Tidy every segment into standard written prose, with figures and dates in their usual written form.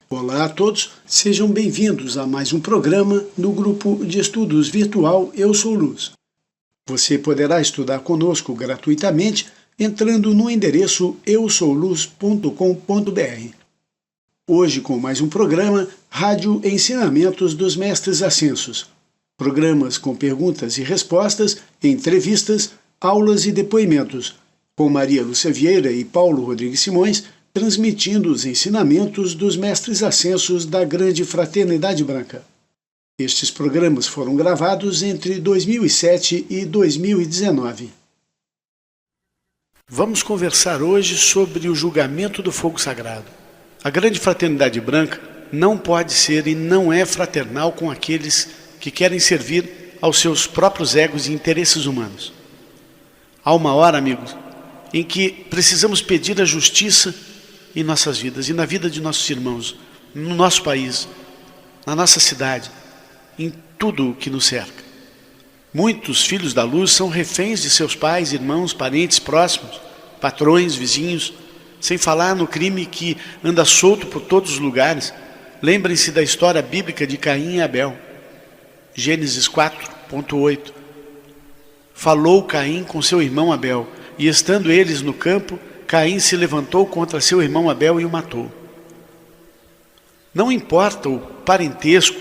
Olá a todos, sejam bem-vindos a mais um programa no grupo de estudos virtual Eu Sou Luz. Você poderá estudar conosco gratuitamente entrando no endereço eusouluz.com.br. Hoje com mais um programa Rádio Ensinamentos dos Mestres Ascensos. Programas com perguntas e respostas, entrevistas, aulas e depoimentos, com Maria Lúcia Vieira e Paulo Rodrigues Simões, transmitindo os ensinamentos dos Mestres Ascensos da Grande Fraternidade Branca. Estes programas foram gravados entre 2007 e 2019. Vamos conversar hoje sobre o julgamento do fogo sagrado. A Grande Fraternidade Branca não pode ser e não é fraternal com aqueles que querem servir aos seus próprios egos e interesses humanos. Há uma hora, amigos, em que precisamos pedir a justiça em nossas vidas e na vida de nossos irmãos, no nosso país, na nossa cidade, em tudo o que nos cerca. Muitos filhos da luz são reféns de seus pais, irmãos, parentes próximos, patrões, vizinhos, sem falar no crime que anda solto por todos os lugares. Lembrem-se da história bíblica de Caim e Abel. Gênesis 4:8. Falou Caim com seu irmão Abel, e estando eles no campo, Caim se levantou contra seu irmão Abel e o matou. Não importa o parentesco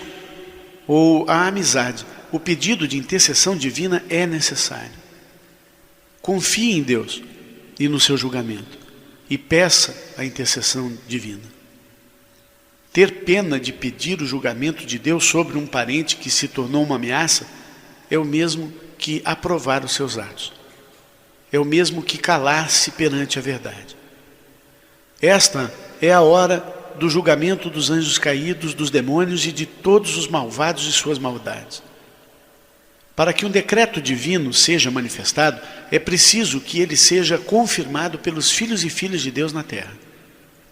ou a amizade, o pedido de intercessão divina é necessário. Confie em Deus e no seu julgamento e peça a intercessão divina. Ter pena de pedir o julgamento de Deus sobre um parente que se tornou uma ameaça é o mesmo que aprovar os seus atos. É o mesmo que calar-se perante a verdade. Esta é a hora do julgamento dos anjos caídos, dos demônios e de todos os malvados e suas maldades. Para que um decreto divino seja manifestado, é preciso que ele seja confirmado pelos filhos e filhas de Deus na terra.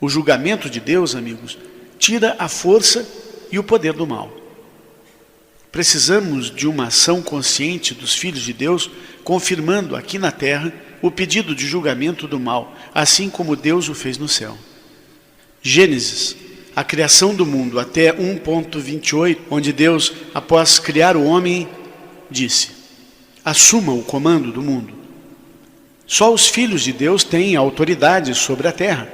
O julgamento de Deus, amigos, tira a força e o poder do mal. Precisamos de uma ação consciente dos filhos de Deus, confirmando aqui na terra o pedido de julgamento do mal, assim como Deus o fez no céu. Gênesis, a criação do mundo, até 1:28, onde Deus, após criar o homem, disse: assuma o comando do mundo. Só os filhos de Deus têm autoridade sobre a terra.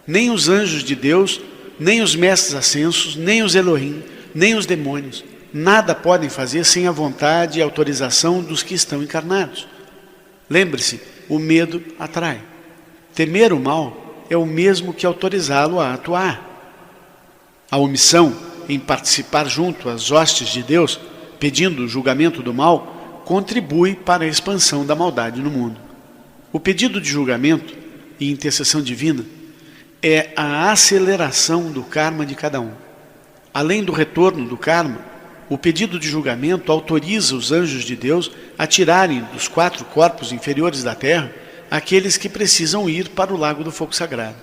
Nem os anjos de Deus, nem os mestres ascensos, nem os Elohim, nem os demônios, nada podem fazer sem a vontade e autorização dos que estão encarnados. Lembre-se, o medo atrai. Temer o mal é o mesmo que autorizá-lo a atuar. A omissão em participar junto às hostes de Deus, pedindo o julgamento do mal, contribui para a expansão da maldade no mundo. O pedido de julgamento e intercessão divina é a aceleração do karma de cada um. Além do retorno do karma, o pedido de julgamento autoriza os anjos de Deus a tirarem dos 4 corpos inferiores da terra aqueles que precisam ir para o lago do fogo sagrado.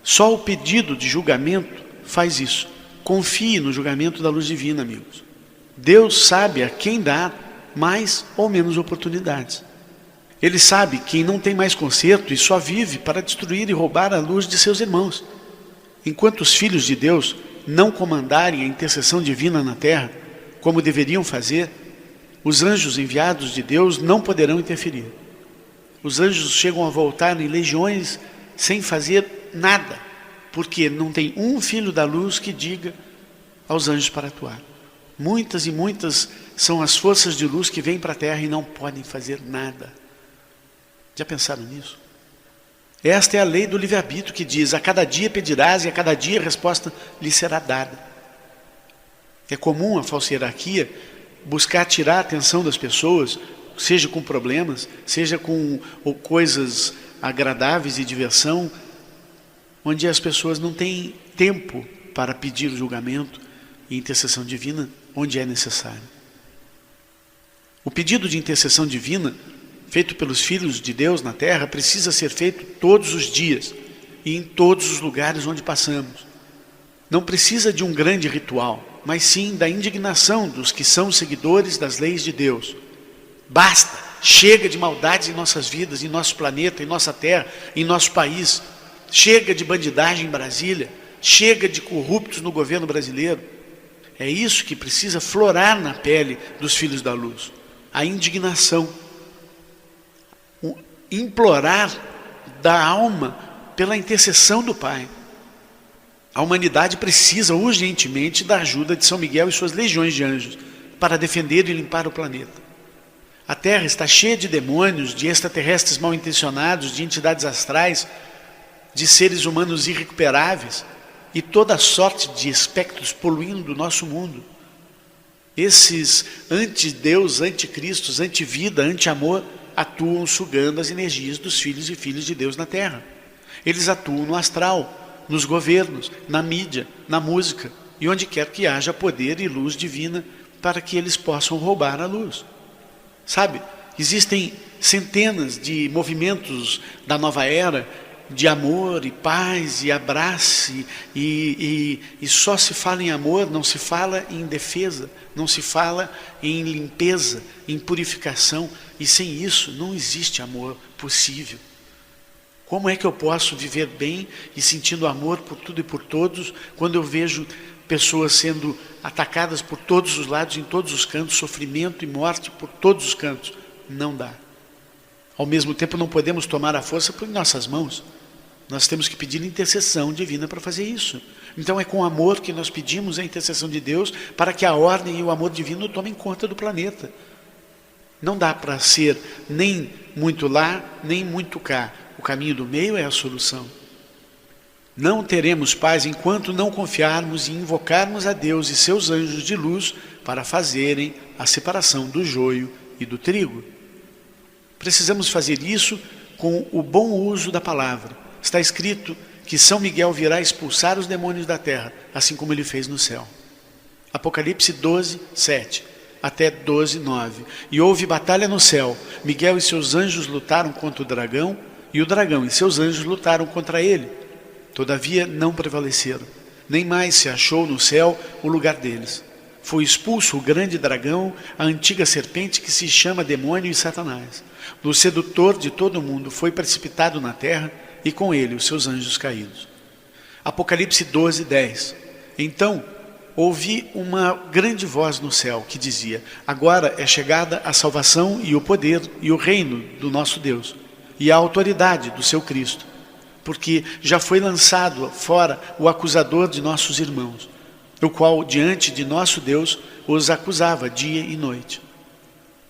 Só o pedido de julgamento faz isso. Confie no julgamento da luz divina, amigos. Deus sabe a quem dar mais ou menos oportunidades. Ele sabe quem não tem mais conserto e só vive para destruir e roubar a luz de seus irmãos. Enquanto os filhos de Deus não comandarem a intercessão divina na terra, como deveriam fazer, os anjos enviados de Deus não poderão interferir. Os anjos chegam a voltar em legiões sem fazer nada, porque não tem um filho da luz que diga aos anjos para atuar. Muitas e muitas são as forças de luz que vêm para a terra e não podem fazer nada. Já pensaram nisso? Esta é a lei do livre-arbítrio que diz: a cada dia pedirás e a cada dia a resposta lhe será dada. É comum a falsa hierarquia buscar tirar a atenção das pessoas, seja com problemas, seja com coisas agradáveis e diversão, onde as pessoas não têm tempo para pedir o julgamento e intercessão divina onde é necessário. O pedido de intercessão divina feito pelos filhos de Deus na terra precisa ser feito todos os dias e em todos os lugares onde passamos. Não precisa de um grande ritual, mas sim da indignação dos que são seguidores das leis de Deus. Basta, chega de maldades em nossas vidas, em nosso planeta, em nossa terra, em nosso país. Chega de bandidagem em Brasília. Chega de corruptos no governo brasileiro. É isso que precisa florar na pele dos filhos da luz. A indignação. O implorar da alma pela intercessão do Pai. A humanidade precisa urgentemente da ajuda de São Miguel e suas legiões de anjos para defender e limpar o planeta. A Terra está cheia de demônios, de extraterrestres mal intencionados, de entidades astrais, de seres humanos irrecuperáveis e toda sorte de espectros poluindo o nosso mundo. Esses anti-Deus, anticristos, anti-vida, anti-amor atuam sugando as energias dos filhos e filhas de Deus na Terra. Eles atuam no astral, nos governos, na mídia, na música e onde quer que haja poder e luz divina para que eles possam roubar a luz. Sabe, existem centenas de movimentos da nova era de amor e paz e abraço e só se fala em amor, não se fala em defesa, não se fala em limpeza, em purificação, e sem isso não existe amor possível. Como é que eu posso viver bem e sentindo amor por tudo e por todos, quando eu vejo pessoas sendo atacadas por todos os lados, em todos os cantos, sofrimento e morte por todos os cantos? Não dá. Ao mesmo tempo não podemos tomar a força por nossas mãos. Nós temos que pedir intercessão divina para fazer isso. Então é com amor que nós pedimos a intercessão de Deus para que a ordem e o amor divino tomem conta do planeta. Não dá para ser nem muito lá, nem muito cá. O caminho do meio é a solução. Não teremos paz enquanto não confiarmos e invocarmos a Deus e seus anjos de luz para fazerem a separação do joio e do trigo. Precisamos fazer isso com o bom uso da palavra. Está escrito que São Miguel virá expulsar os demônios da terra, assim como ele fez no céu. Apocalipse 12, 7 até 12, 9. E houve batalha no céu. Miguel e seus anjos lutaram contra o dragão, e o dragão e seus anjos lutaram contra ele. Todavia não prevaleceram. Nem mais se achou no céu o lugar deles. Foi expulso o grande dragão, a antiga serpente que se chama demônio e Satanás. O sedutor de todo o mundo foi precipitado na terra, e com ele os seus anjos caídos. Apocalipse 12, 10. Então ouvi uma grande voz no céu que dizia: agora é chegada a salvação e o poder e o reino do nosso Deus e a autoridade do seu Cristo, porque já foi lançado fora o acusador de nossos irmãos, o qual diante de nosso Deus os acusava dia e noite.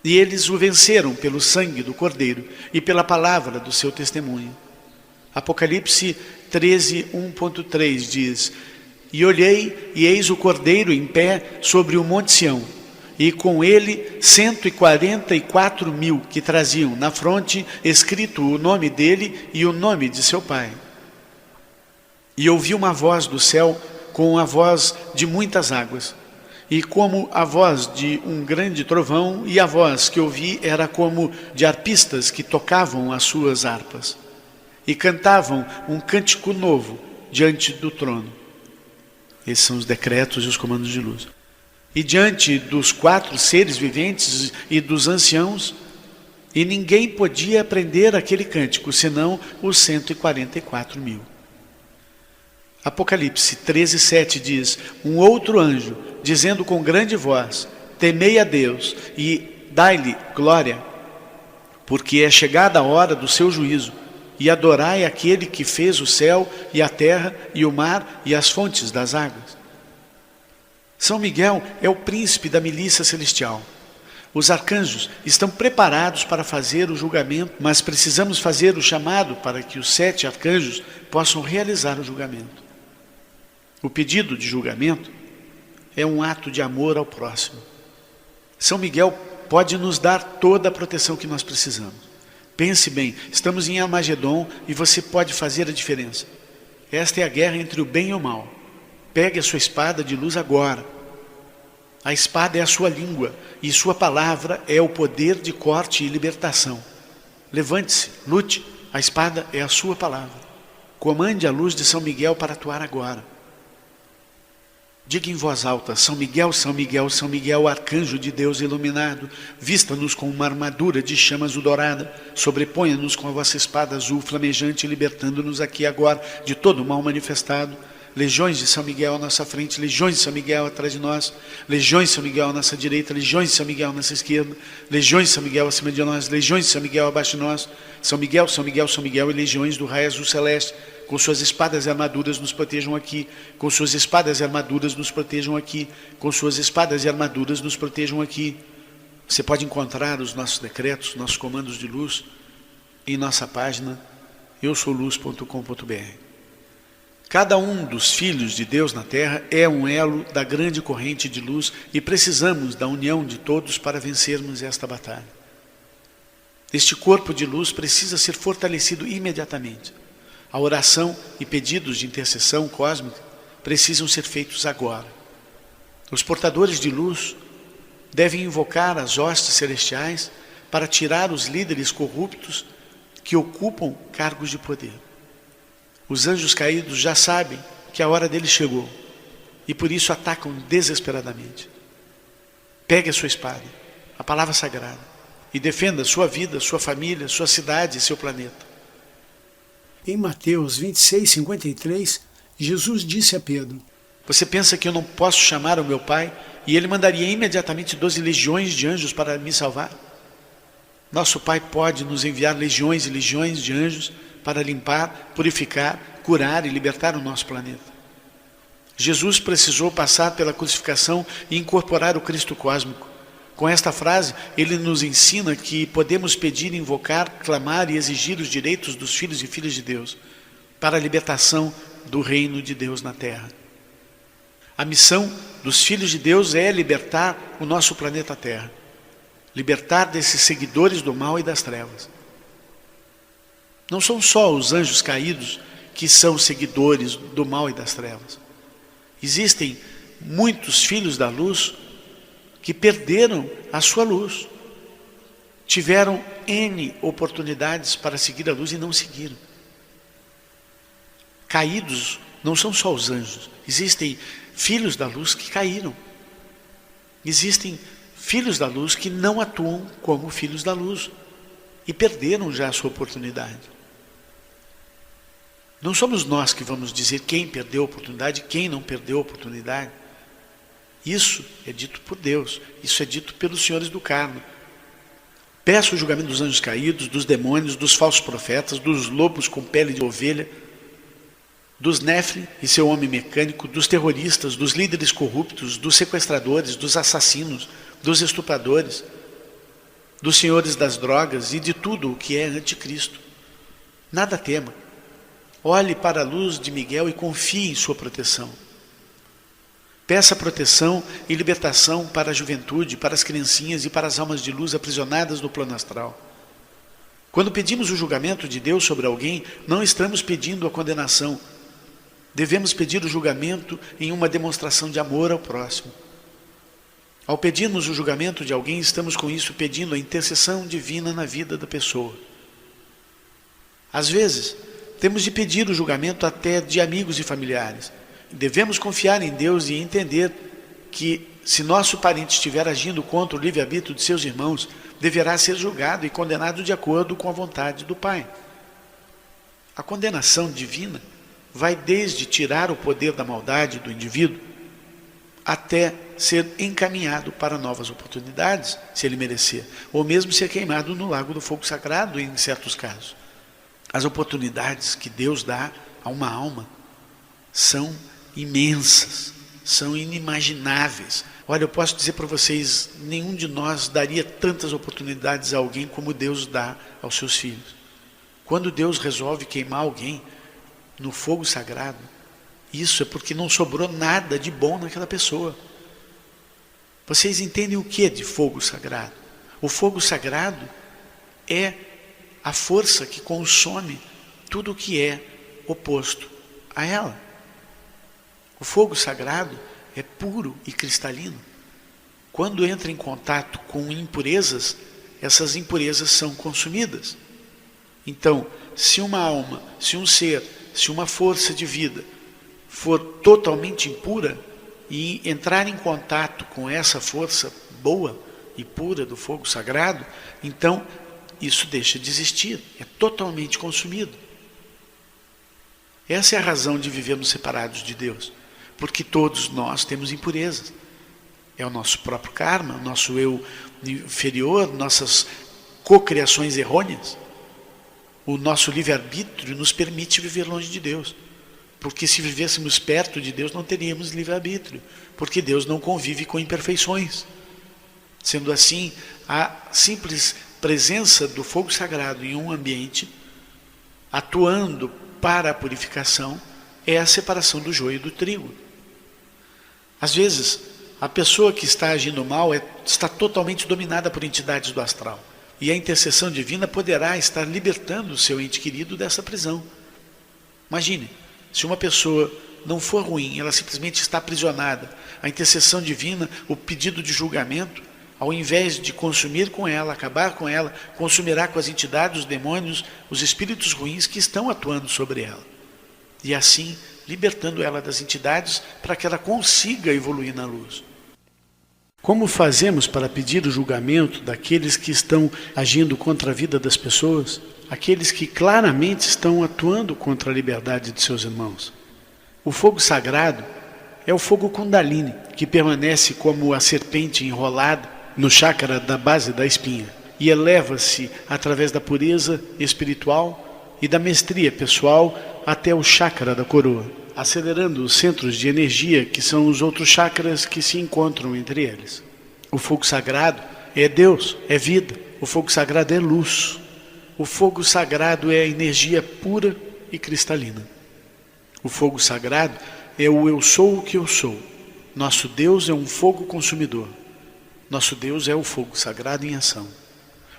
E eles o venceram pelo sangue do Cordeiro e pela palavra do seu testemunho. Apocalipse 13, 1.3 diz: e olhei, e eis o Cordeiro em pé sobre o monte Sião, e com ele 144.000 que traziam na fronte escrito o nome dele e o nome de seu pai. E ouvi uma voz do céu com a voz de muitas águas, e como a voz de um grande trovão, e a voz que ouvi era como de arpistas que tocavam as suas harpas, e cantavam um cântico novo diante do trono. Esses são os decretos e os comandos de luz. E diante dos 4 seres viventes e dos anciãos, e ninguém podia aprender aquele cântico, senão os 144.000. Apocalipse 13, 7 diz: um outro anjo, dizendo com grande voz: temei a Deus e dai-lhe glória, porque é chegada a hora do seu juízo, e adorai aquele que fez o céu e a terra e o mar e as fontes das águas. São Miguel é o príncipe da milícia celestial. Os arcanjos estão preparados para fazer o julgamento, mas precisamos fazer o chamado para que os 7 arcanjos possam realizar o julgamento. O pedido de julgamento é um ato de amor ao próximo. São Miguel pode nos dar toda a proteção que nós precisamos. Pense bem, estamos em Armagedon e você pode fazer a diferença. Esta é a guerra entre o bem e o mal. Pegue a sua espada de luz agora. A espada é a sua língua e sua palavra é o poder de corte e libertação. Levante-se, lute, a espada é a sua palavra. Comande a luz de São Miguel para atuar agora. Diga em voz alta: São Miguel, São Miguel, São Miguel, arcanjo de Deus iluminado, vista-nos com uma armadura de chama azul dourada, sobreponha-nos com a vossa espada azul flamejante, libertando-nos aqui agora de todo o mal manifestado. legiões de São Miguel à nossa frente, legiões de São Miguel atrás de nós, legiões de São Miguel à nossa direita, legiões de São Miguel à nossa esquerda, legiões de São Miguel acima de nós, legiões de São Miguel abaixo de nós, São Miguel, São Miguel, São Miguel e legiões do raio azul celeste, com suas espadas e armaduras nos protejam aqui, com suas espadas e armaduras nos protejam aqui, com suas espadas e armaduras nos protejam aqui. Você pode encontrar os nossos decretos, nossos comandos de luz, em nossa página eusouluz.com.br. Cada um dos filhos de Deus na terra é um elo da grande corrente de luz e precisamos da união de todos para vencermos esta batalha. Este corpo de luz precisa ser fortalecido imediatamente. A oração e pedidos de intercessão cósmica precisam ser feitos agora. Os portadores de luz devem invocar as hostes celestiais para tirar os líderes corruptos que ocupam cargos de poder. Os anjos caídos já sabem que a hora deles chegou e por isso atacam desesperadamente. Pegue a sua espada, a palavra sagrada, e defenda sua vida, sua família, sua cidade e seu planeta. Em Mateus 26:53, Jesus disse a Pedro: você pensa que eu não posso chamar o meu Pai e Ele mandaria imediatamente 12 legiões de anjos para me salvar? Nosso Pai pode nos enviar legiões e legiões de anjos para limpar, purificar, curar e libertar o nosso planeta. Jesus precisou passar pela crucificação e incorporar o Cristo cósmico. Com esta frase, ele nos ensina que podemos pedir, invocar, clamar e exigir os direitos dos filhos e filhas de Deus para a libertação do reino de Deus na terra. A missão dos filhos de Deus é libertar o nosso planeta Terra, libertar desses seguidores do mal e das trevas. Não são só os anjos caídos que são seguidores do mal e das trevas. Existem muitos filhos da luz que perderam a sua luz. Tiveram N oportunidades para seguir a luz e não seguiram. Caídos não são só os anjos. Existem filhos da luz que caíram. Existem filhos da luz que não atuam como filhos da luz e perderam já a sua oportunidade. Não somos nós que vamos dizer quem perdeu a oportunidade e quem não perdeu a oportunidade. Isso é dito por Deus, isso é dito pelos senhores do karma. Peço o julgamento dos anjos caídos, dos demônios, dos falsos profetas, dos lobos com pele de ovelha, dos Néfilin e seu homem mecânico, dos terroristas, dos líderes corruptos, dos sequestradores, dos assassinos, dos estupradores, dos senhores das drogas e de tudo o que é anticristo. Nada tema. Olhe para a luz de Miguel e confie em sua proteção. Peça proteção e libertação para a juventude, para as criancinhas e para as almas de luz aprisionadas no plano astral. Quando pedimos o julgamento de Deus sobre alguém, não estamos pedindo a condenação. Devemos pedir o julgamento em uma demonstração de amor ao próximo. Ao pedirmos o julgamento de alguém, estamos com isso pedindo a intercessão divina na vida da pessoa. Às vezes, temos de pedir o julgamento até de amigos e familiares. Devemos confiar em Deus e entender que, se nosso parente estiver agindo contra o livre-arbítrio de seus irmãos, deverá ser julgado e condenado de acordo com a vontade do Pai. A condenação divina vai desde tirar o poder da maldade do indivíduo até ser encaminhado para novas oportunidades, se ele merecer, ou mesmo ser queimado no lago do fogo sagrado em certos casos. As oportunidades que Deus dá a uma alma são imensas, são inimagináveis. Olha, eu posso dizer para vocês, nenhum de nós daria tantas oportunidades a alguém como Deus dá aos seus filhos. Quando Deus resolve queimar alguém no fogo sagrado, isso é porque não sobrou nada de bom naquela pessoa. Vocês entendem o que é de fogo sagrado? O fogo sagrado é a força que consome tudo o que é oposto a ela. O fogo sagrado é puro e cristalino. Quando entra em contato com impurezas, essas impurezas são consumidas. Então, se uma alma, se um ser, se uma força de vida for totalmente impura e entrar em contato com essa força boa e pura do fogo sagrado, então isso deixa de existir, é totalmente consumido. Essa é a razão de vivermos separados de Deus, porque todos nós temos impurezas. É o nosso próprio karma, o nosso eu inferior, nossas cocriações errôneas. O nosso livre-arbítrio nos permite viver longe de Deus. Porque se vivêssemos perto de Deus, não teríamos livre-arbítrio. Porque Deus não convive com imperfeições. Sendo assim, a simples presença do fogo sagrado em um ambiente, atuando para a purificação, é a separação do joio e do trigo. Às vezes, a pessoa que está agindo mal está totalmente dominada por entidades do astral. E a intercessão divina poderá estar libertando o seu ente querido dessa prisão. Imagine, se uma pessoa não for ruim, ela simplesmente está aprisionada, a intercessão divina, o pedido de julgamento, ao invés de consumir com ela, acabar com ela, consumirá com as entidades, os demônios, os espíritos ruins que estão atuando sobre ela. E assim, libertando ela das entidades para que ela consiga evoluir na luz. Como fazemos para pedir o julgamento daqueles que estão agindo contra a vida das pessoas? Aqueles que claramente estão atuando contra a liberdade de seus irmãos. O fogo sagrado é o fogo Kundalini, que permanece como a serpente enrolada no chakra da base da espinha e eleva-se através da pureza espiritual e da mestria pessoal até o chakra da coroa, acelerando os centros de energia que são os outros chakras que se encontram entre eles. O fogo sagrado é Deus, é vida. O fogo sagrado é luz. O fogo sagrado é energia pura e cristalina. O fogo sagrado é o eu sou o que eu sou. Nosso Deus é um fogo consumidor. Nosso Deus é o fogo sagrado em ação.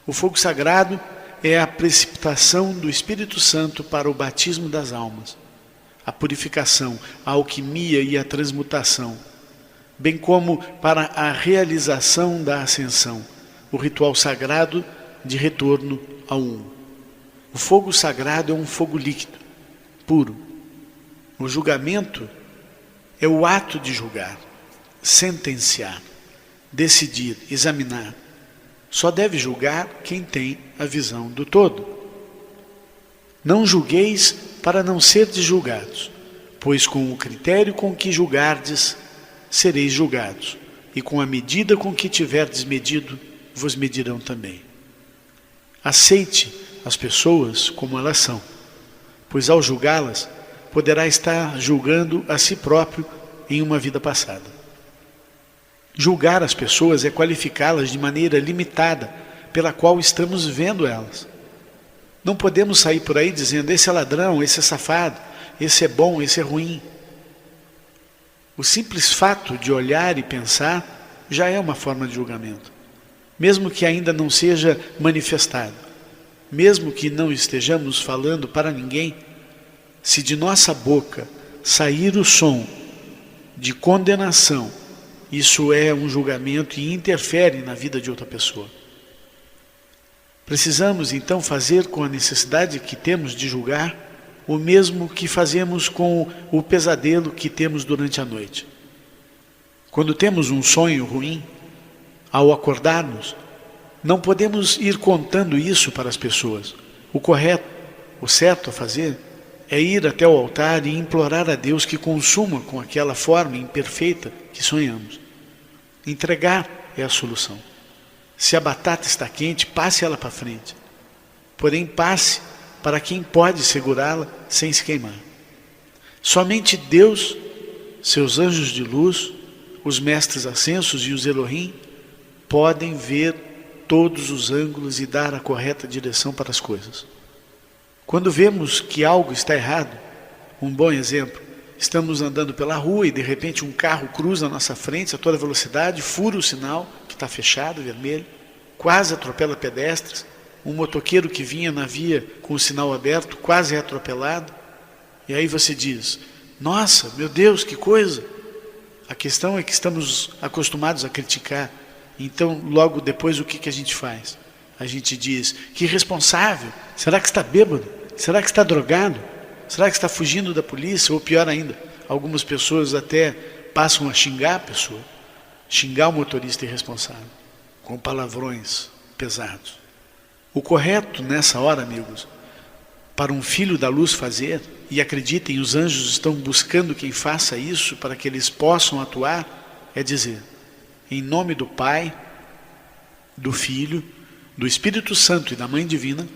O fogo sagrado é a precipitação do Espírito Santo para o batismo das almas, a purificação, a alquimia e a transmutação, bem como para a realização da ascensão, o ritual sagrado de retorno ao Um. O fogo sagrado é um fogo líquido, puro. O julgamento é o ato de julgar, sentenciar, decidir, examinar. Só deve julgar quem tem a visão do todo. Não julgueis para não serdes julgados, pois com o critério com que julgardes, sereis julgados, e com a medida com que tiverdes medido, vos medirão também. Aceite as pessoas como elas são, pois ao julgá-las, poderá estar julgando a si próprio em uma vida passada. Julgar as pessoas é qualificá-las de maneira limitada, pela qual estamos vendo elas. Não podemos sair por aí dizendo, esse é ladrão, esse é safado, esse é bom, esse é ruim. O simples fato de olhar e pensar já é uma forma de julgamento, mesmo que ainda não seja manifestado, mesmo que não estejamos falando para ninguém. Se de nossa boca sair o som de condenação, isso é um julgamento e interfere na vida de outra pessoa. Precisamos então fazer com a necessidade que temos de julgar o mesmo que fazemos com o pesadelo que temos durante a noite. Quando temos um sonho ruim, ao acordarmos, não podemos ir contando isso para as pessoas. O correto, o certo a fazer, é ir até o altar e implorar a Deus que consuma com aquela forma imperfeita que sonhamos. Entregar é a solução. Se a batata está quente, passe ela para frente. Porém, passe para quem pode segurá-la sem se queimar. Somente Deus, seus anjos de luz, os mestres ascensos e os Elohim podem ver todos os ângulos e dar a correta direção para as coisas. Quando vemos que algo está errado, um bom exemplo, estamos andando pela rua e de repente um carro cruza a nossa frente a toda velocidade, fura o sinal que está fechado, vermelho, quase atropela pedestres, um motoqueiro que vinha na via com o sinal aberto, quase é atropelado, e aí você diz, nossa, meu Deus, que coisa! A questão é que estamos acostumados a criticar, então logo depois o que a gente faz? A gente diz, que irresponsável, será que está bêbado? Será que está drogado? Será que está fugindo da polícia? Ou pior ainda, algumas pessoas até passam a xingar a pessoa, xingar o motorista irresponsável, com palavrões pesados. O correto nessa hora, amigos, para um filho da luz fazer, e acreditem, os anjos estão buscando quem faça isso para que eles possam atuar, é dizer: em nome do Pai, do Filho, do Espírito Santo e da Mãe Divina,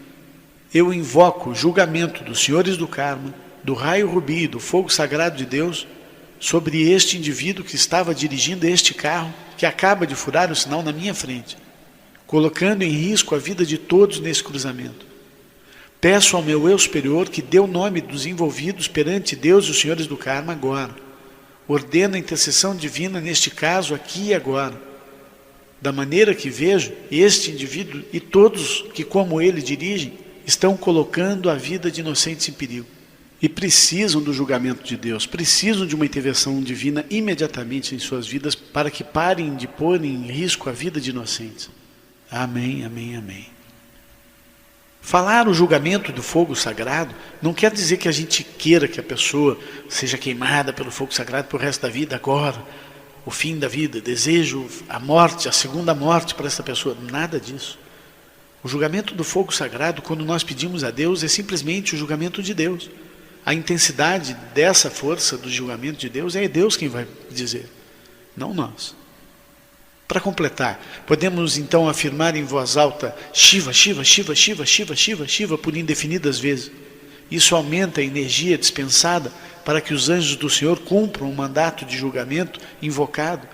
eu invoco o julgamento dos senhores do karma, do raio rubi, do fogo sagrado de Deus, sobre este indivíduo que estava dirigindo este carro, que acaba de furar o sinal na minha frente, colocando em risco a vida de todos nesse cruzamento. Peço ao meu eu superior que dê o nome dos envolvidos perante Deus e os senhores do karma agora. Ordeno a intercessão divina neste caso aqui e agora. Da maneira que vejo, este indivíduo e todos que como ele dirigem, estão colocando a vida de inocentes em perigo. E precisam do julgamento de Deus, precisam de uma intervenção divina imediatamente em suas vidas para que parem de pôr em risco a vida de inocentes. Amém, amém, amém. Falar o julgamento do fogo sagrado não quer dizer que a gente queira que a pessoa seja queimada pelo fogo sagrado para o resto da vida agora, o fim da vida, desejo a morte, a segunda morte para essa pessoa, nada disso. O julgamento do fogo sagrado, quando nós pedimos a Deus, é simplesmente o julgamento de Deus. A intensidade dessa força do julgamento de Deus é Deus quem vai dizer, não nós. Para completar, podemos então afirmar em voz alta: Shiva, Shiva, Shiva, Shiva, Shiva, Shiva, Shiva, por indefinidas vezes. Isso aumenta a energia dispensada para que os anjos do Senhor cumpram o mandato de julgamento invocado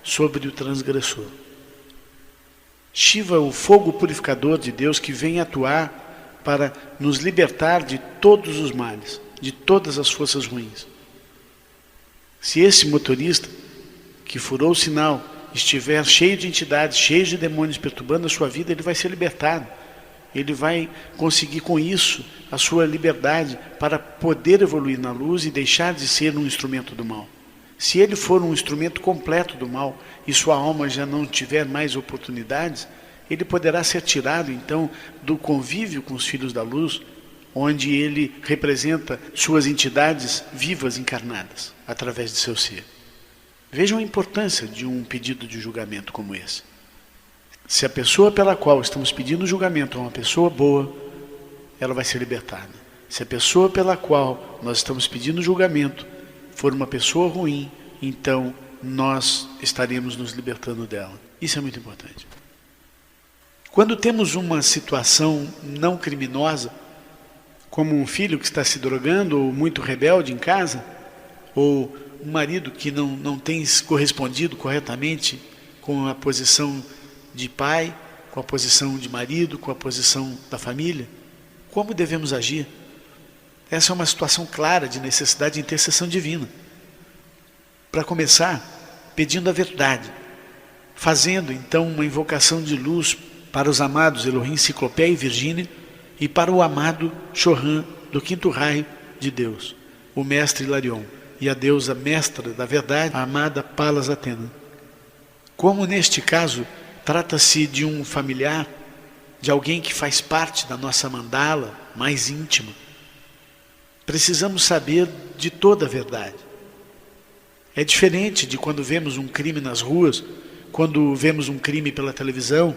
sobre o transgressor. Shiva é o fogo purificador de Deus que vem atuar para nos libertar de todos os males, de todas as forças ruins. Se esse motorista que furou o sinal estiver cheio de entidades, cheio de demônios perturbando a sua vida, ele vai ser libertado. Ele vai conseguir com isso a sua liberdade para poder evoluir na luz e deixar de ser um instrumento do mal. Se ele for um instrumento completo do mal e sua alma já não tiver mais oportunidades, ele poderá ser tirado então do convívio com os filhos da luz, onde ele representa suas entidades vivas encarnadas através de seu ser. Vejam a importância de um pedido de julgamento como esse. Se a pessoa pela qual estamos pedindo julgamento é uma pessoa boa, ela vai ser libertada. Se a pessoa pela qual nós estamos pedindo julgamento for uma pessoa ruim, então nós estaremos nos libertando dela. Isso é muito importante. Quando temos uma situação não criminosa, como um filho que está se drogando ou muito rebelde em casa, ou um marido que não tem correspondido corretamente com a posição de pai, com a posição de marido, com a posição da família, como devemos agir? Essa é uma situação clara de necessidade de intercessão divina. Para começar, pedindo a verdade, fazendo então uma invocação de luz para os amados Elohim, Ciclopé e Virgínia, e para o amado Chohan do quinto raio de Deus, o mestre Hilarion, e a deusa mestra da verdade, a amada Palas Atena. Como neste caso trata-se de um familiar, de alguém que faz parte da nossa mandala mais íntima, precisamos saber de toda a verdade. É diferente de quando vemos um crime nas ruas, quando vemos um crime pela televisão,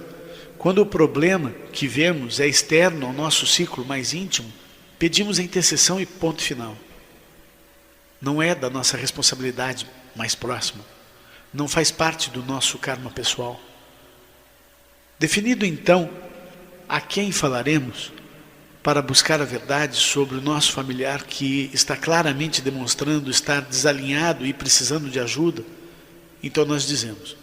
quando o problema que vemos é externo ao nosso ciclo mais íntimo, pedimos a intercessão e ponto final. Não é da nossa responsabilidade mais próxima, não faz parte do nosso karma pessoal. Definido então a quem falaremos para buscar a verdade sobre o nosso familiar que está claramente demonstrando estar desalinhado e precisando de ajuda, então nós dizemos: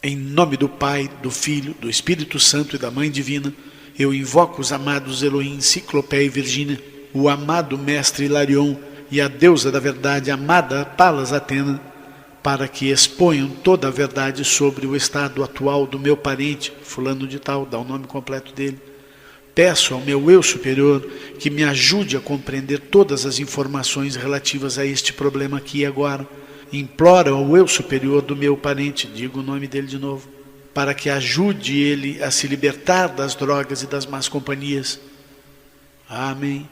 em nome do Pai, do Filho, do Espírito Santo e da Mãe Divina, eu invoco os amados Elohim, Ciclopé e Virgínia, o amado Mestre Hilarion e a deusa da verdade, amada Palas Atena, para que exponham toda a verdade sobre o estado atual do meu parente, fulano de tal, dá o nome completo dele. Peço ao meu eu superior que me ajude a compreender todas as informações relativas a este problema aqui e agora. Imploro ao eu superior do meu parente, digo o nome dele de novo, para que ajude ele a se libertar das drogas e das más companhias. Amém.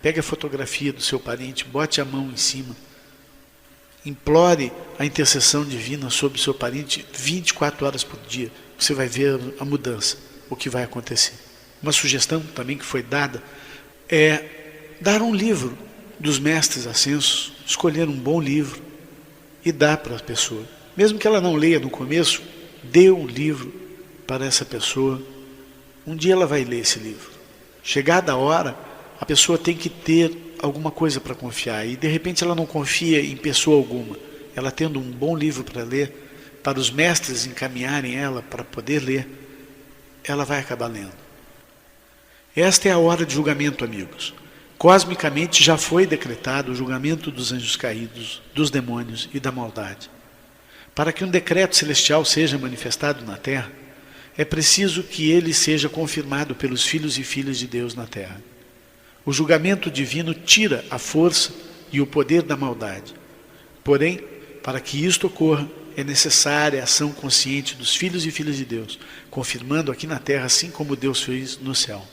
Pegue a fotografia do seu parente, bote a mão em cima. Implore a intercessão divina sobre o seu parente 24 horas por dia. Você vai ver a mudança, o que vai acontecer. Uma sugestão também que foi dada é dar um livro dos mestres ascensos, escolher um bom livro e dar para a pessoa. Mesmo que ela não leia no começo, dê um livro para essa pessoa. Um dia ela vai ler esse livro. Chegada a hora, a pessoa tem que ter alguma coisa para confiar. E de repente ela não confia em pessoa alguma. Ela tendo um bom livro para ler, para os mestres encaminharem ela para poder ler, ela vai acabar lendo. Esta é a hora de julgamento, amigos. Cosmicamente já foi decretado o julgamento dos anjos caídos, dos demônios e da maldade. Para que um decreto celestial seja manifestado na terra, é preciso que ele seja confirmado pelos filhos e filhas de Deus na terra. O julgamento divino tira a força e o poder da maldade. Porém, para que isto ocorra, é necessária a ação consciente dos filhos e filhas de Deus, confirmando aqui na terra, assim como Deus fez no céu.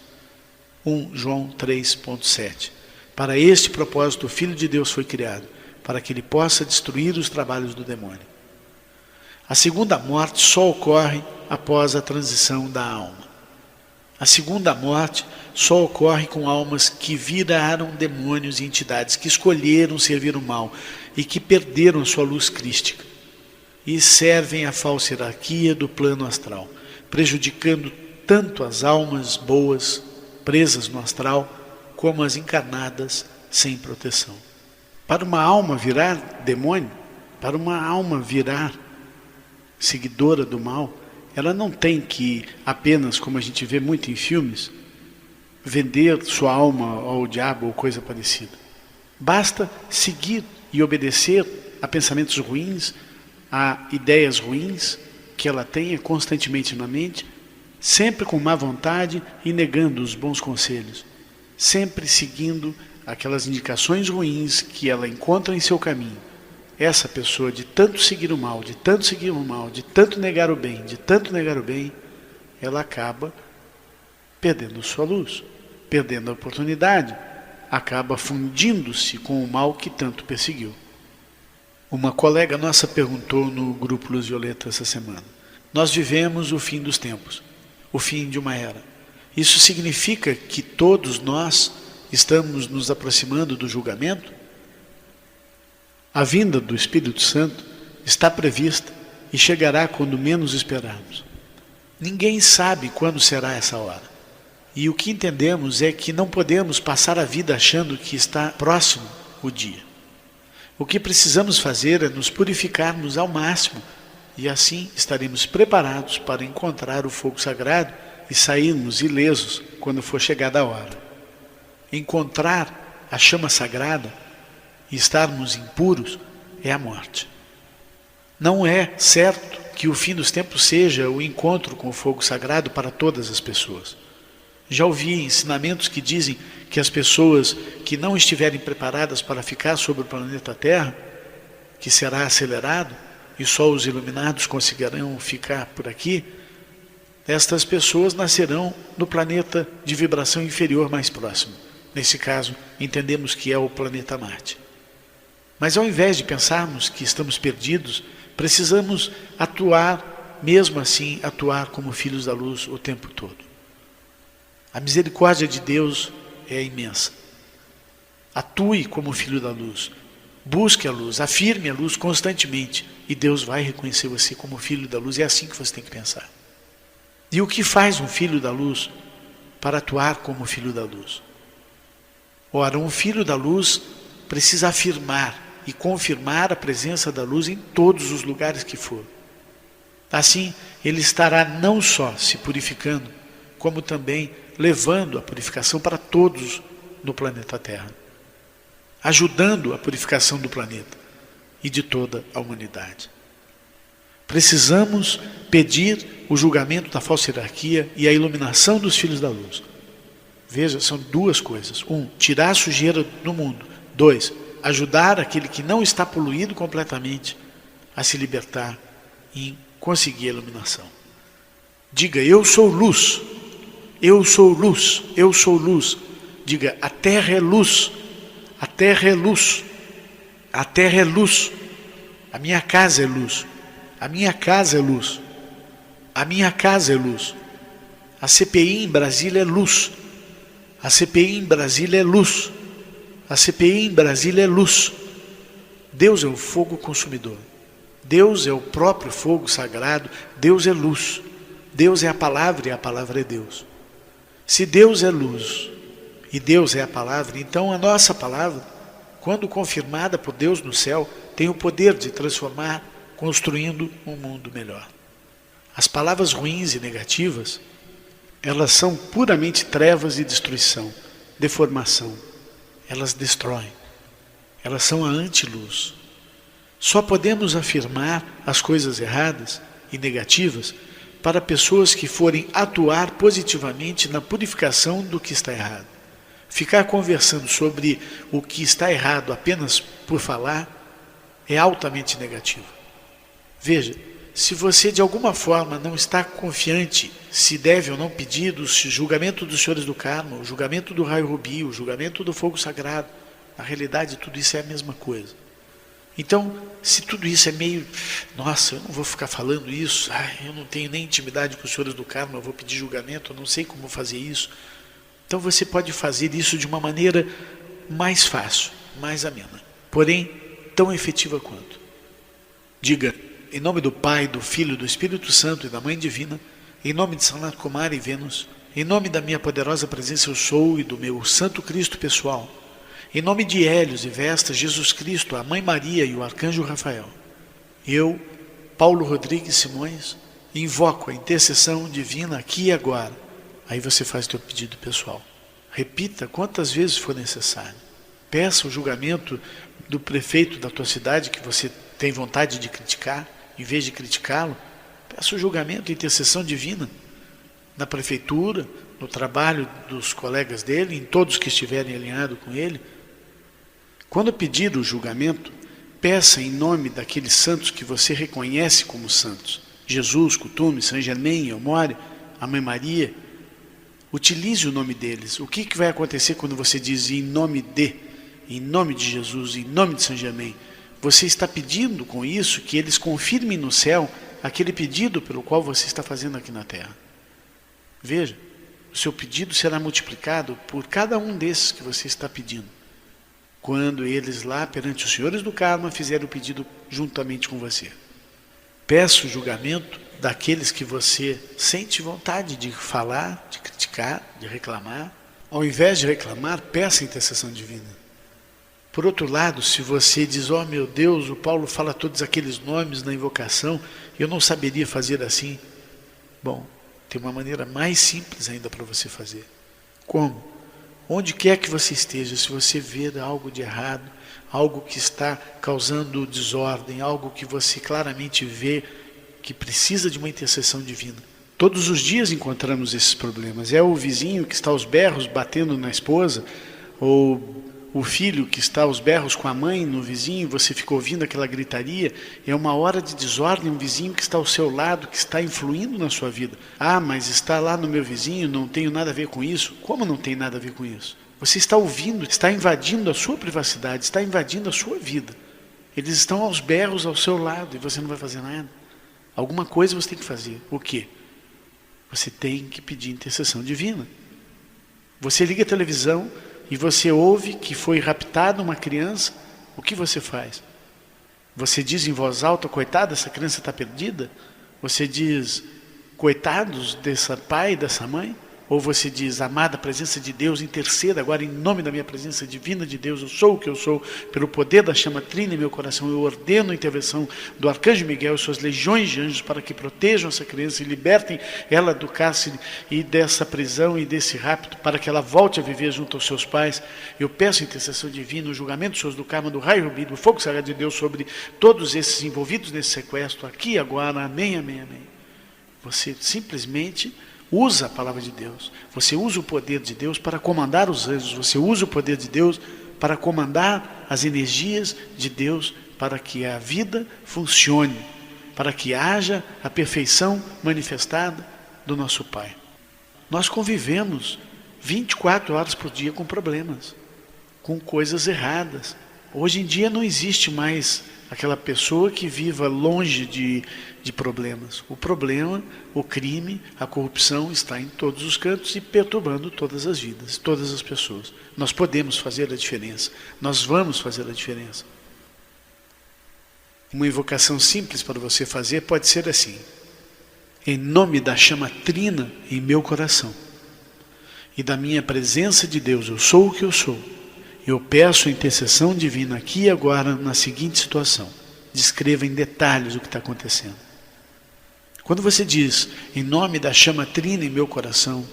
1 João 3,7. Para este propósito, o Filho de Deus foi criado, para que ele possa destruir os trabalhos do demônio. A segunda morte só ocorre após a transição da alma. A segunda morte só ocorre com almas que viraram demônios e entidades, que escolheram servir o mal e que perderam sua luz crística e servem à falsa hierarquia do plano astral, prejudicando tanto as almas boas presas no astral, como as encarnadas sem proteção. Para uma alma virar demônio, para uma alma virar seguidora do mal, ela não tem que apenas, como a gente vê muito em filmes, vender sua alma ao diabo ou coisa parecida. Basta seguir e obedecer a pensamentos ruins, a ideias ruins que ela tenha constantemente na mente, sempre com má vontade e negando os bons conselhos, sempre seguindo aquelas indicações ruins que ela encontra em seu caminho. Essa pessoa, de tanto seguir o mal, de tanto seguir o mal, de tanto negar o bem, de tanto negar o bem, ela acaba perdendo sua luz, perdendo a oportunidade, acaba fundindo-se com o mal que tanto perseguiu. Uma colega nossa perguntou no grupo Luz Violeta essa semana: nós vivemos o fim dos tempos, o fim de uma era. Isso significa que todos nós estamos nos aproximando do julgamento? A vinda do Espírito Santo está prevista e chegará quando menos esperarmos. Ninguém sabe quando será essa hora. E o que entendemos é que não podemos passar a vida achando que está próximo o dia. O que precisamos fazer é nos purificarmos ao máximo, e assim estaremos preparados para encontrar o fogo sagrado e sairmos ilesos quando for chegada a hora. Encontrar a chama sagrada e estarmos impuros é a morte. Não é certo que o fim dos tempos seja o encontro com o fogo sagrado para todas as pessoas. Já ouvi ensinamentos que dizem que as pessoas que não estiverem preparadas para ficar sobre o planeta Terra, que será acelerado, e só os iluminados conseguirão ficar por aqui, estas pessoas nascerão no planeta de vibração inferior mais próximo. Nesse caso, entendemos que é o planeta Marte. Mas ao invés de pensarmos que estamos perdidos, precisamos atuar, mesmo assim, atuar como filhos da luz o tempo todo. A misericórdia de Deus é imensa. Atue como filho da luz. Busque a luz, afirme a luz constantemente e Deus vai reconhecer você como filho da luz. É assim que você tem que pensar. E o que faz um filho da luz para atuar como filho da luz? Ora, um filho da luz precisa afirmar e confirmar a presença da luz em todos os lugares que for. Assim, ele estará não só se purificando, como também levando a purificação para todos no planeta Terra, ajudando a purificação do planeta e de toda a humanidade. Precisamos pedir o julgamento da falsa hierarquia e a iluminação dos filhos da luz. Veja, são duas coisas. 1, tirar a sujeira do mundo. 2, ajudar aquele que não está poluído completamente a se libertar e conseguir a iluminação. Diga: eu sou luz, eu sou luz, eu sou luz. Diga: a terra é luz, a terra é luz, a terra é luz, a minha casa é luz, a minha casa é luz, a minha casa é luz, A CPI em Brasília é luz. A CPI em Brasília é luz. A CPI em Brasília é luz. Deus é o fogo consumidor. Deus é o próprio fogo sagrado. Deus é luz. Deus é a palavra e a palavra é Deus. Se Deus é luz e Deus é a palavra, então a nossa palavra, quando confirmada por Deus no céu, tem o poder de transformar, construindo um mundo melhor. As palavras ruins e negativas, elas são puramente trevas e destruição, deformação. Elas destroem. Elas são a antiluz. Só podemos afirmar as coisas erradas e negativas para pessoas que forem atuar positivamente na purificação do que está errado. Ficar conversando sobre o que está errado apenas por falar é altamente negativo. Veja, se você de alguma forma não está confiante se deve ou não pedir o julgamento dos senhores do Carmo, o julgamento do raio rubi, o julgamento do fogo sagrado, na realidade tudo isso é a mesma coisa. Então, se tudo isso é meio, nossa, eu não vou ficar falando isso, eu não tenho nem intimidade com os senhores do Carmo, eu vou pedir julgamento, eu não sei como fazer isso. Então você pode fazer isso de uma maneira mais fácil, mais amena, porém tão efetiva quanto. Diga, em nome do Pai, do Filho, do Espírito Santo e da Mãe Divina, em nome de Sanat Kumara e Vênus, em nome da minha poderosa presença eu sou e do meu Santo Cristo pessoal, em nome de Hélios e Vestas, Jesus Cristo, a Mãe Maria e o Arcanjo Rafael, eu, Paulo Rodrigues Simões, invoco a intercessão divina aqui e agora. Aí você faz o teu pedido pessoal. Repita quantas vezes for necessário. Peça o julgamento do prefeito da tua cidade que você tem vontade de criticar, em vez de criticá-lo. Peça o julgamento e intercessão divina na prefeitura, no trabalho dos colegas dele, em todos que estiverem alinhados com ele. Quando pedir o julgamento, peça em nome daqueles santos que você reconhece como santos. Jesus, Cutume, São Germain, Elmore, a Mãe Maria. Utilize o nome deles. O que vai acontecer quando você diz em nome de Jesus, em nome de São Germain? Você está pedindo com isso que eles confirmem no céu aquele pedido pelo qual você está fazendo aqui na terra. Veja, o seu pedido será multiplicado por cada um desses que você está pedindo, quando eles lá perante os senhores do karma fizerem o pedido juntamente com você. Peça o julgamento daqueles que você sente vontade de falar, de criticar, de reclamar. Ao invés de reclamar, peça a intercessão divina. Por outro lado, se você diz, oh meu Deus, o Paulo fala todos aqueles nomes na invocação, eu não saberia fazer assim. Bom, tem uma maneira mais simples ainda para você fazer. Como? Onde quer que você esteja, se você ver algo de errado, algo que está causando desordem, algo que você claramente vê que precisa de uma intercessão divina. Todos os dias encontramos esses problemas. É o vizinho que está aos berros batendo na esposa, ou o filho que está aos berros com a mãe no vizinho, você fica ouvindo aquela gritaria, é uma hora de desordem, um vizinho que está ao seu lado, que está influindo na sua vida. Ah, mas está lá no meu vizinho, não tenho nada a ver com isso. Como não tem nada a ver com isso? Você está ouvindo, está invadindo a sua privacidade, está invadindo a sua vida. Eles estão aos berros ao seu lado e você não vai fazer nada. Alguma coisa você tem que fazer. O quê? Você tem que pedir intercessão divina. Você liga a televisão e você ouve que foi raptada uma criança, o que você faz? Você diz em voz alta, coitada, essa criança está perdida? Você diz, coitados dessa pai e dessa mãe? Ou você diz, amada presença de Deus, interceda agora em nome da minha presença divina de Deus, eu sou o que eu sou, pelo poder da chama trina em meu coração, eu ordeno a intervenção do Arcanjo Miguel e suas legiões de anjos para que protejam essa criança e libertem ela do cárcere e dessa prisão e desse rapto, para que ela volte a viver junto aos seus pais. Eu peço a intercessão divina, o julgamento dos senhores do karma, do raio rubi, do fogo sagrado de Deus sobre todos esses envolvidos nesse sequestro, aqui e agora, amém, amém, amém. Você simplesmente usa a palavra de Deus, você usa o poder de Deus para comandar os anjos, você usa o poder de Deus para comandar as energias de Deus, para que a vida funcione, para que haja a perfeição manifestada do nosso Pai. Nós convivemos 24 horas por dia com problemas, com coisas erradas. Hoje em dia não existe mais aquela pessoa que viva longe de problemas. O problema, o crime, a corrupção está em todos os cantos e perturbando todas as vidas, todas as pessoas. Nós podemos fazer a diferença, nós vamos fazer a diferença. Uma invocação simples para você fazer pode ser assim: em nome da chama trina em meu coração e da minha presença de Deus, eu sou o que eu sou. Eu peço a intercessão divina aqui e agora na seguinte situação. Descreva em detalhes o que está acontecendo. Quando você diz, em nome da chama trina em meu coração,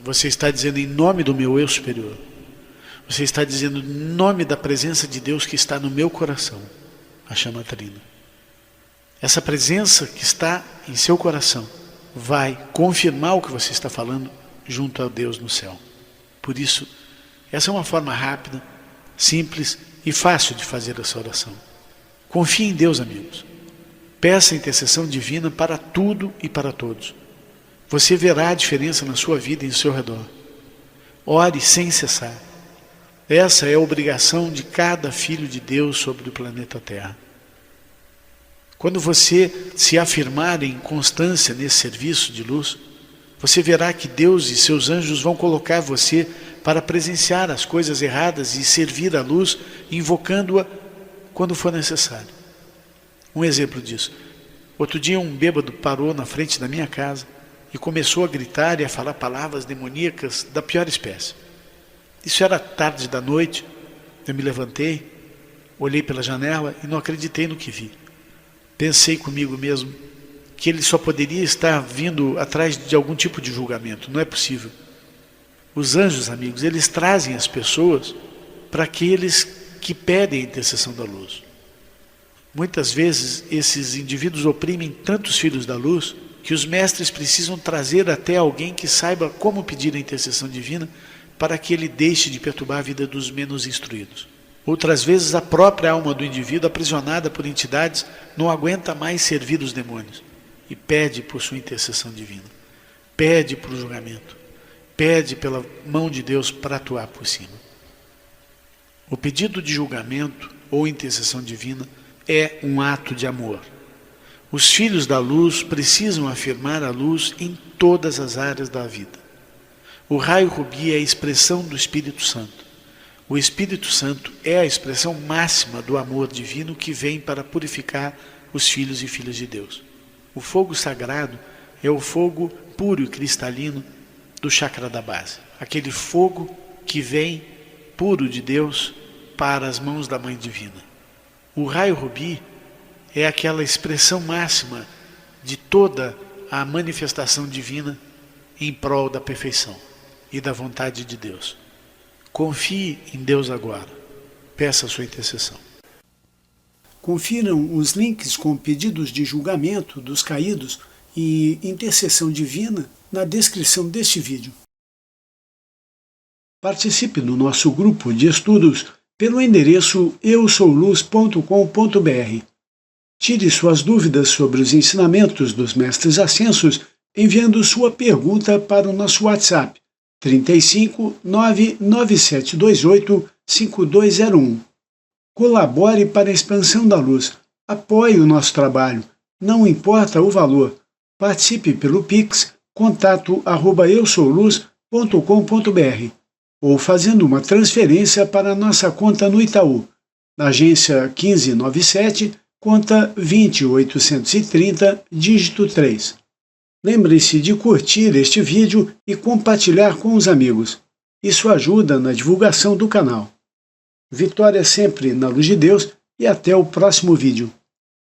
você está dizendo em nome do meu eu superior. Você está dizendo em nome da presença de Deus que está no meu coração, a chama trina. Essa presença que está em seu coração vai confirmar o que você está falando junto a Deus no céu. Por isso, essa é uma forma rápida, simples e fácil de fazer essa oração. Confie em Deus, amigos. Peça a intercessão divina para tudo e para todos. Você verá a diferença na sua vida e em seu redor. Ore sem cessar. Essa é a obrigação de cada filho de Deus sobre o planeta Terra. Quando você se afirmar em constância nesse serviço de luz, você verá que Deus e seus anjos vão colocar você para presenciar as coisas erradas e servir a luz, invocando-a quando for necessário. Um exemplo disso. Outro dia um bêbado parou na frente da minha casa e começou a gritar e a falar palavras demoníacas da pior espécie. Isso era tarde da noite, eu me levantei, olhei pela janela e não acreditei no que vi. Pensei comigo mesmo que ele só poderia estar vindo atrás de algum tipo de julgamento, não é possível. Os anjos, amigos, eles trazem as pessoas para aqueles que pedem a intercessão da luz. Muitas vezes esses indivíduos oprimem tantos filhos da luz que os mestres precisam trazer até alguém que saiba como pedir a intercessão divina para que ele deixe de perturbar a vida dos menos instruídos. Outras vezes a própria alma do indivíduo, aprisionada por entidades, não aguenta mais servir os demônios e pede por sua intercessão divina, pede por julgamento, pede pela mão de Deus para atuar por cima. O pedido de julgamento ou intercessão divina é um ato de amor. Os filhos da luz precisam afirmar a luz em todas as áreas da vida. O raio rubi é a expressão do Espírito Santo. O Espírito Santo é a expressão máxima do amor divino que vem para purificar os filhos e filhas de Deus. O fogo sagrado é o fogo puro e cristalino do chakra da base. Aquele fogo que vem puro de Deus para as mãos da Mãe Divina. O raio rubi é aquela expressão máxima de toda a manifestação divina em prol da perfeição e da vontade de Deus. Confie em Deus agora. Peça a sua intercessão. Confiram os links com pedidos de julgamento dos caídos e intercessão divina na descrição deste vídeo. Participe do nosso grupo de estudos pelo endereço eusouluz.com.br. Tire suas dúvidas sobre os ensinamentos dos Mestres Ascensos enviando sua pergunta para o nosso WhatsApp 35 99728 5201. Colabore para a expansão da luz. Apoie o nosso trabalho. Não importa o valor. Participe pelo Pix contato@eusouluz.com.br ou fazendo uma transferência para a nossa conta no Itaú, na agência 1597, conta 20830, dígito 3. Lembre-se de curtir este vídeo e compartilhar com os amigos. Isso ajuda na divulgação do canal. Vitória sempre na luz de Deus e até o próximo vídeo.